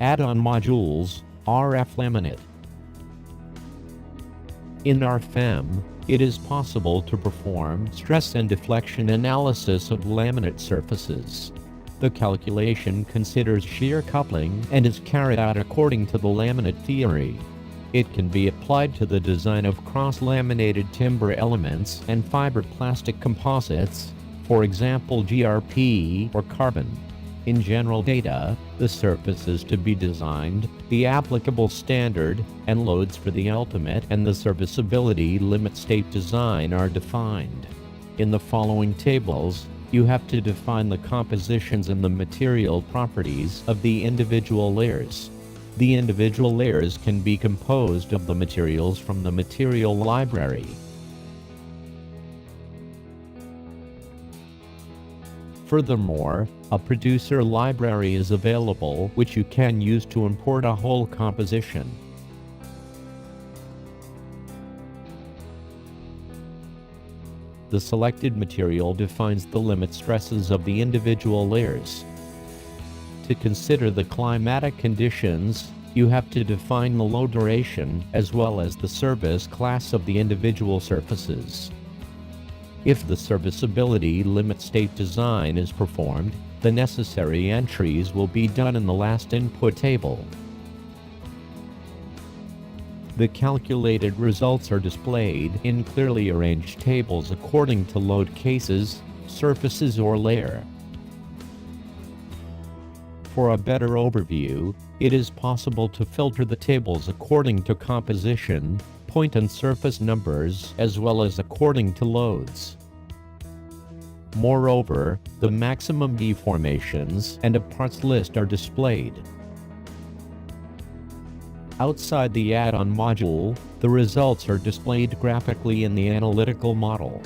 Add-on modules, RF-LAMINATE. In RFEM, it is possible to perform stress and deflection analysis of laminate surfaces. The calculation considers shear coupling and is carried out according to the laminate theory. It can be applied to the design of cross-laminated timber elements and fiber-plastic composites, for example GRP or carbon. In general data, the surfaces to be designed, the applicable standard, and loads for the ultimate and the serviceability limit state design are defined. In the following tables, you have to define the compositions and the material properties of the individual layers. The individual layers can be composed of the materials from the material library. Furthermore, a producer library is available which you can use to import a whole composition. The selected material defines the limit stresses of the individual layers. To consider the climatic conditions, you have to define the load duration as well as the service class of the individual surfaces. If the serviceability limit state design is performed, the necessary entries will be done in the last input table. The calculated results are displayed in clearly arranged tables according to load cases, surfaces or layer. For a better overview, it is possible to filter the tables according to composition, point and surface numbers as well as according to loads. Moreover, the maximum deformations and a parts list are displayed. Outside the add-on module, the results are displayed graphically in the analytical model.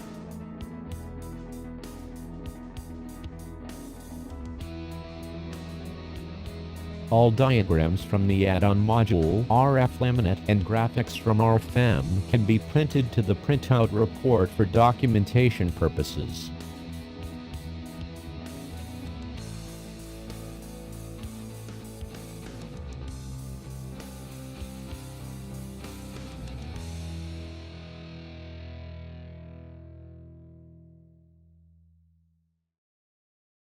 All diagrams from the add-on module, RF-LAMINATE, and graphics from RFEM can be printed to the printout report for documentation purposes.